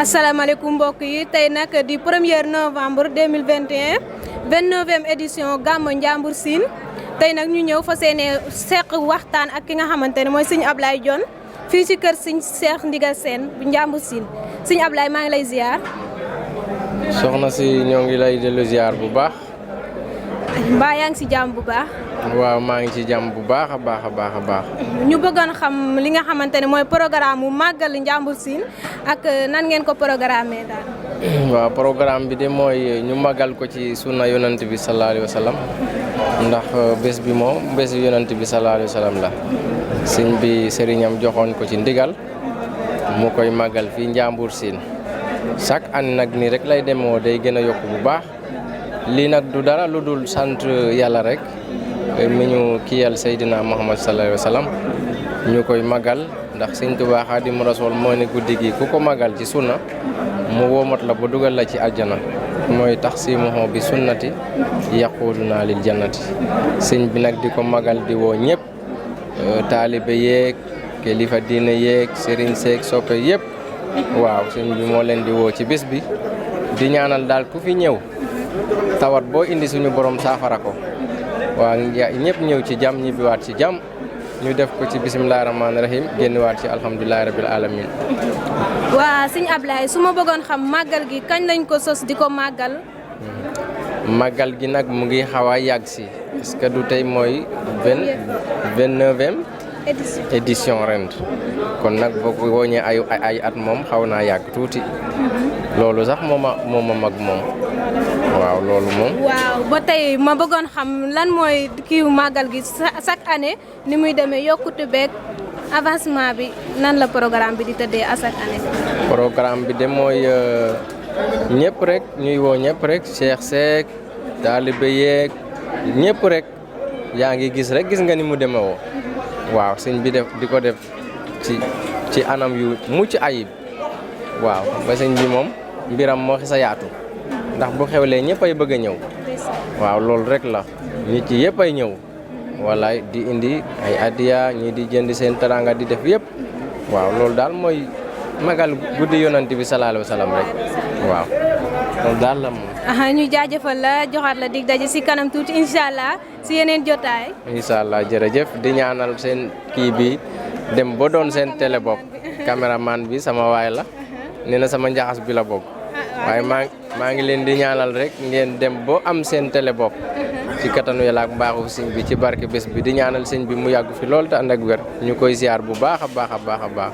asalaamaaleykum mbokk yi tey nag di 1er novembre 2021 29e édition Gamou Ndiambour Sine tey nag ñu ñëw fa seene seq waxtaan ak ki nga xamante ne mooy sëñ Ablaye Dione fii ci kër sëñ Cheikh Ndigal Sène bu Ndiambour Sine sëñ Ablaye maa ngi lay ziar. soxna si ñoo ngi lay dellu ziar bu baax. mbaa yaa ngi ci jàmm bu baax. waaw maa ngi ci jàmm bu baax a baax. ñu bëggoon xam li nga xamante ne mooy programme mu màggal Ndiambour Sine ak nan ngeen ko programmé daal. waaw programme bi de mooy ñu màggal ko ci sunna yonant bi sallallahu alayhi wa sallam ndax bés bi moom bésu yonant bi sallallahu alayhi wa sallam la sëñ bi sëriñam joxoon ko ci ndigal mu koy màggal fii Ndiambour Sine chaque année nag nii rek lay demoo day gën a yokk bu baax lii nag du dara lu dul sant yàlla rek mi ñu kiyal Seydina Muhammad sallallahu alayhi wa sallam ñu koy màggal ndax sëñ Tuubaa Xaadimu Rasuul moo ne guddi gi ku ko màggal ci sunna mu woomat la ba dugal la ci àjjana mooy tax si moxo bi sunnati yaquduna lil jannati sëñ bi nag di ko màggal di woo ñëpp taalibe yeeg kilifa diine yeeg sëriñ seeg soppe yëpp waaw sëñ bi moo leen di woo ci bés bi di ñaanal daal ku fi ñëw tawat boo indi suñu borom saafara ko waaw ñëpp ñëw ci jàmm ñibbiwaat ci jàmm ñu def ko ci bisimilah rahmaani rahim génniwaat ci alhamdulilah rabil alamin waa sëñ Ablaye su ma bëggoon xam màggal gi kañ lañ ko sos di ko màggal. màggal gi nag mu ngi xaw a yàgg si parce que du tey mooy 29e édition ren kon nag boo ko wooñee ay at moom xaw naa yàgg tuuti loolu sax moo ma mag moom waaw loolu moom. waaw ba tey ma bëggoon xam lan mooy kiiw màggal gi chaque année ni muy demee yokkute beeg avancement bi nan la programme bi di tëddee à chaque année. programme bi de mooy ñëpp rek ñuy woo ñëpp rek Cheikh Seck taalibe yeeg ñëpp rek yaa ngi gis rek gis nga ni mu demee woo waaw sëñ bi di ko def ci anam yu mucc ayib waaw ba sëñ bi moom mbiram moo xisa yaatu ndax bu xewlee ñëpp ay bëgg a ñëw waaw loolu rek la nit yi yëpp ay ñëw walaay di indi ay addiya ñii di jënd seen teranga di def yëpp waaw loolu daal mooy magal guddi yonant bi sallallahu alayhi wa sallam rek waaw loolu daal la moom. ñu jaajëfal la joxaat la dig daje si kanam tuuti incha allah si yeneen jotaay. incha allah jërëjëf di ñaanal seen kii bi dem ba doon seen télé bopp caméraman bi sama waay la nee na sama njaxas bi la bokk waaye maa ngi leen di ñaanal rek ngeen dem ba am seen télé bopp ci kattanu yàlla ak mbaaxu sëñ bi ci barke bés bi di ñaanal sëñ bi mu yàgg fi lool te ànd ak wér ñu koy ziar bu baax a baax a baax a baax.